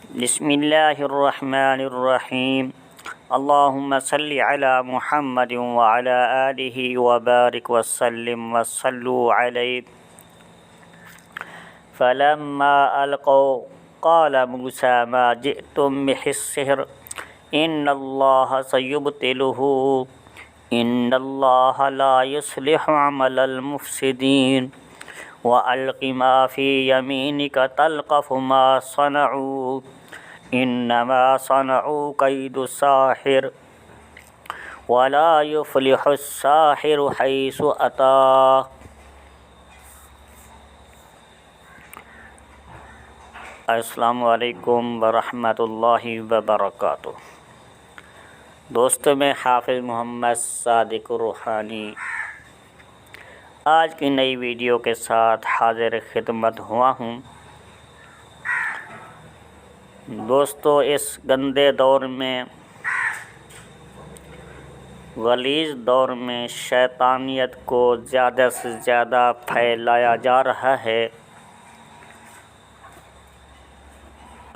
بسم اللہ الرحمن الرحیم اللہم صلی علی محمد وعلی آلہ وبارک وسلم وصلوا علیہ فلما القوا قال موسیٰ ما جئتم بہ السحر ان اللہ سیبطلہ ان اللہ لا یصلح عمل المفسدین وَأَلْقِ مَا فِي يَمِينِكَ تَلْقَفُ مَا صَنَعُوا إِنَّمَا صَنَعُوا كَيْدُ سَاحِرٍ وَلَا يُفْلِحُ السَّاحِرُ حَيْثُ أَتَىٰ۔ السلام علیکم ورحمۃ اللہ وبرکاتہ۔ دوستوں میں حافظ محمد صادق روحانی آج کی نئی ویڈیو کے ساتھ حاضر خدمت ہوا ہوں۔ دوستو، اس گندے دور میں، غلیظ دور میں شیطانیت کو زیادہ سے زیادہ پھیلایا جا رہا ہے۔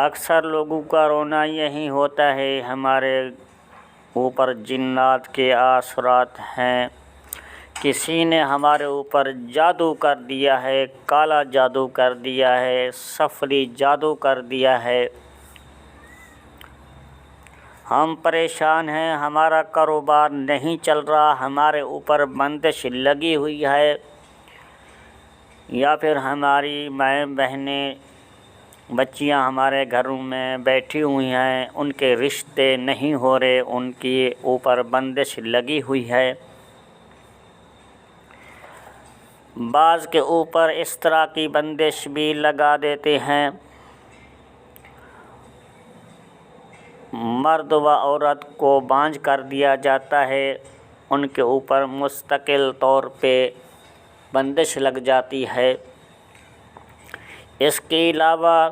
اکثر لوگوں کا رونا یہی ہوتا ہے ہمارے اوپر جنات کے اثرات ہیں، کسی نے ہمارے اوپر جادو کر دیا ہے، کالا جادو کر دیا ہے، سفری جادو کر دیا ہے، ہم پریشان ہیں، ہمارا کاروبار نہیں چل رہا، ہمارے اوپر بندش لگی ہوئی ہے، یا پھر ہماری مائیں بہنیں بچیاں ہمارے گھروں میں بیٹھی ہوئی ہیں، ان کے رشتے نہیں ہو رہے، ان کے اوپر بندش لگی ہوئی ہے۔ بعض کے اوپر اس طرح کی بندش بھی لگا دیتے ہیں، مرد و عورت کو بانجھ کر دیا جاتا ہے، ان کے اوپر مستقل طور پہ بندش لگ جاتی ہے۔ اس کے علاوہ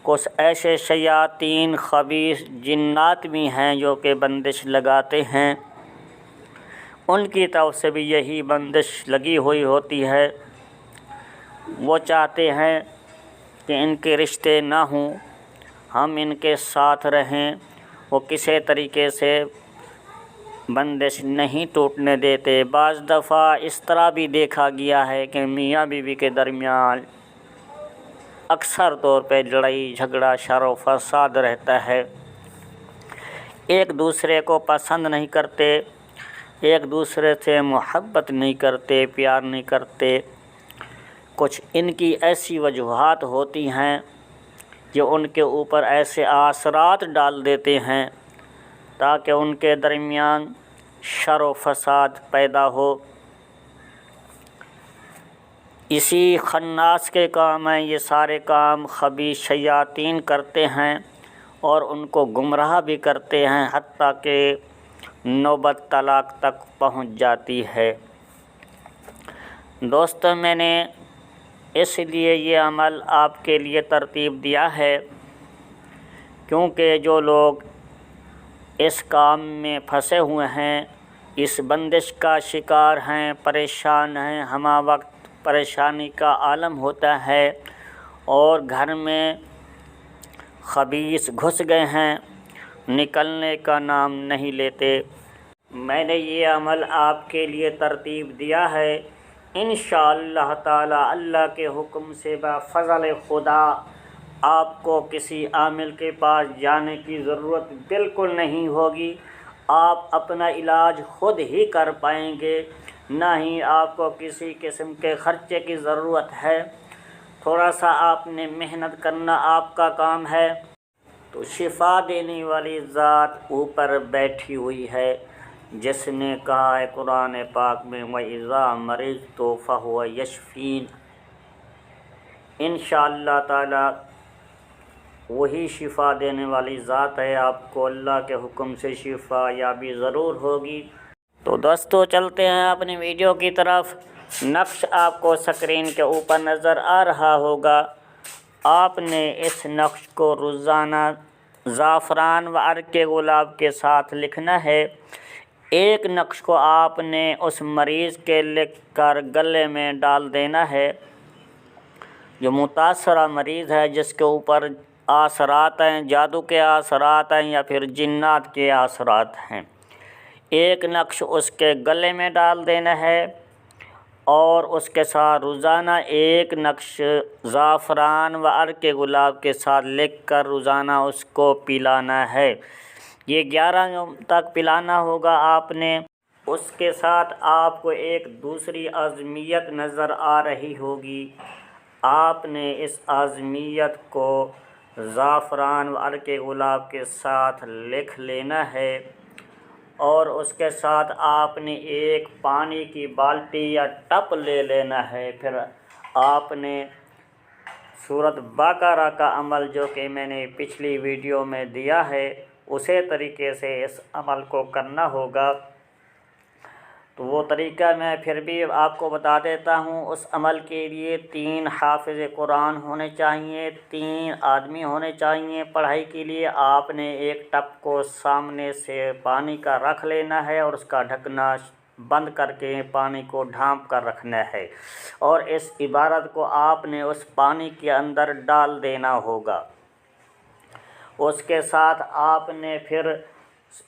کچھ ایسے شیاطین خبیث جنات بھی ہیں جو کہ بندش لگاتے ہیں، ان کی طرف سے بھی یہی بندش لگی ہوئی ہوتی ہے۔ وہ چاہتے ہیں کہ ان کے رشتے نہ ہوں، ہم ان کے ساتھ رہیں، وہ کسی طریقے سے بندش نہیں ٹوٹنے دیتے۔ بعض دفعہ اس طرح بھی دیکھا گیا ہے کہ میاں بیوی کے درمیان اکثر طور پہ لڑائی جھگڑا شر و فساد رہتا ہے، ایک دوسرے کو پسند نہیں کرتے، ایک دوسرے سے محبت نہیں کرتے، پیار نہیں کرتے۔ کچھ ان کی ایسی وجوہات ہوتی ہیں جو ان کے اوپر ایسے اثرات ڈال دیتے ہیں تاکہ ان کے درمیان شر و فساد پیدا ہو۔ اسی خناس کے کام ہیں، یہ سارے کام خبیث شیاطین کرتے ہیں اور ان کو گمراہ بھی کرتے ہیں، حتیٰ کہ نوبت طلاق تک پہنچ جاتی ہے۔ دوستو، میں نے اس لیے یہ عمل آپ کے لیے ترتیب دیا ہے کیونکہ جو لوگ اس کام میں پھنسے ہوئے ہیں، اس بندش کا شکار ہیں، پریشان ہیں، ہمہ وقت پریشانی کا عالم ہوتا ہے اور گھر میں خبیث گھس گئے ہیں، نکلنے کا نام نہیں لیتے، میں نے یہ عمل آپ کے لیے ترتیب دیا ہے۔ انشاءاللہ تعالی اللہ کے حکم سے بفضل خدا آپ کو کسی عامل کے پاس جانے کی ضرورت بالکل نہیں ہوگی، آپ اپنا علاج خود ہی کر پائیں گے، نہ ہی آپ کو کسی قسم کے خرچے کی ضرورت ہے۔ تھوڑا سا آپ نے محنت کرنا آپ کا کام ہے، تو شفا دینے والی ذات اوپر بیٹھی ہوئی ہے، جس نے کہا ہے قرآن پاک میں وَإِذَا مَرِضْتُ فَهُوَ يَشْفِينِ۔ انشاءاللہ تعالی وہی شفا دینے والی ذات ہے، آپ کو اللہ کے حکم سے شفا یابی ضرور ہوگی۔ تو دوستو، چلتے ہیں اپنی ویڈیو کی طرف۔ نقش آپ کو سکرین کے اوپر نظر آ رہا ہوگا، آپ نے اس نقش کو روزانہ زعفران و عرق گلاب کے ساتھ لکھنا ہے۔ ایک نقش کو آپ نے اس مریض کے لکھ کر گلے میں ڈال دینا ہے، جو متاثرہ مریض ہے، جس کے اوپر اثرات ہیں، جادو کے اثرات ہیں یا پھر جنات کے اثرات ہیں۔ ایک نقش اس کے گلے میں ڈال دینا ہے اور اس کے ساتھ روزانہ ایک نقش زعفران و عرق گلاب کے ساتھ لکھ کر روزانہ اس کو پلانا ہے۔ یہ 11 یوم تک پلانا ہوگا آپ نے۔ اس کے ساتھ آپ کو ایک دوسری عظمیت نظر آ رہی ہوگی۔ آپ نے اس عظمیت کو زعفران و عرق گلاب کے ساتھ لکھ لینا ہے اور اس کے ساتھ آپ نے ایک پانی کی بالٹی یا ٹب لے لینا ہے۔ پھر آپ نے سورۃ بقرہ کا عمل جو کہ میں نے پچھلی ویڈیو میں دیا ہے اسی طریقے سے اس عمل کو کرنا ہوگا۔ تو وہ طریقہ میں پھر بھی آپ کو بتا دیتا ہوں۔ اس عمل کے لیے 3 حافظ قرآن ہونے چاہیے، 3 آدمی ہونے چاہیے پڑھائی کے لیے۔ آپ نے ایک ٹب کو سامنے سے پانی کا رکھ لینا ہے اور اس کا ڈھکنا بند کر کے پانی کو ڈھانپ کر رکھنا ہے اور اس عبارت کو آپ نے اس پانی کے اندر ڈال دینا ہوگا۔ اس کے ساتھ آپ نے پھر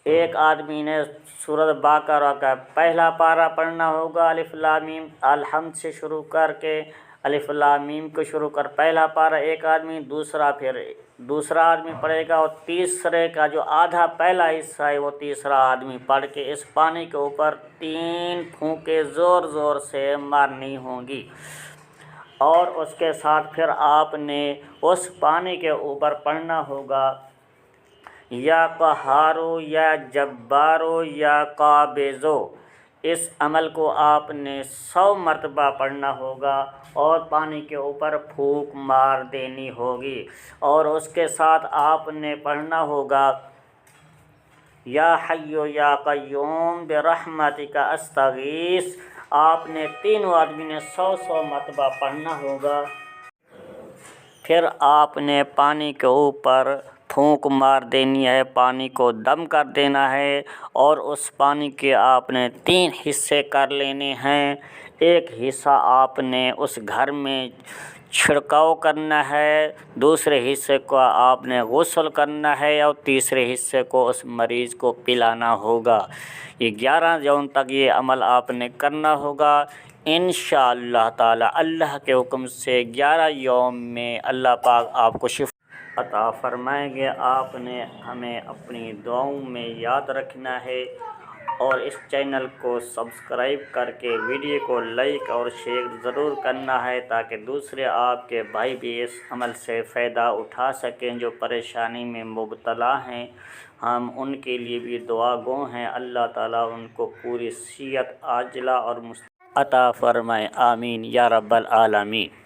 ایک آدمی نے سورۃ بقرہ کا پہلا پارہ پڑھنا ہوگا، الف لام میم الحمد سے شروع کر کے الف لام میم کو شروع کر پہلا پارہ ایک آدمی، دوسرا آدمی پڑھے گا اور تیسرے کا جو آدھا پہلا حصہ ہے وہ تیسرا آدمی پڑھ کے اس پانی کے اوپر 3 پھونکے زور زور سے مارنی ہوں گی۔ اور اس کے ساتھ پھر آپ نے اس پانی کے اوپر پڑھنا ہوگا یا قہارو یا جبارو یا قابضو۔ اس عمل کو آپ نے 100 مرتبہ پڑھنا ہوگا اور پانی کے اوپر پھونک مار دینی ہوگی۔ اور اس کے ساتھ آپ نے پڑھنا ہوگا یا حی یا قیوم برحمتک استغیث۔ آپ نے تینوں آدمی نے 100 مرتبہ پڑھنا ہوگا۔ پھر آپ نے پانی کے اوپر پھونک مار دینی ہے، پانی کو دم کر دینا ہے اور اس پانی کے آپ نے 3 حصے کر لینے ہیں۔ ایک حصہ آپ نے اس گھر میں چھڑکاؤ کرنا ہے، دوسرے حصے کو آپ نے غسل کرنا ہے اور تیسرے حصے کو اس مریض کو پلانا ہوگا۔ یہ 11 یوم تک یہ عمل آپ نے کرنا ہوگا۔ انشاءاللہ تعالی اللہ کے حکم سے 11 یوم میں اللہ پاک آپ کو شفا عطا فرمائیں گے۔ آپ نے ہمیں اپنی دعاؤں میں یاد رکھنا ہے اور اس چینل کو سبسکرائب کر کے ویڈیو کو لائک اور شیئر ضرور کرنا ہے تاکہ دوسرے آپ کے بھائی بھی اس عمل سے فائدہ اٹھا سکیں جو پریشانی میں مبتلا ہیں۔ ہم ان کے لیے بھی دعا گو ہیں، اللہ تعالیٰ ان کو پوری صحت عاجلہ اور عطا فرمائے، آمین یا رب العالمین۔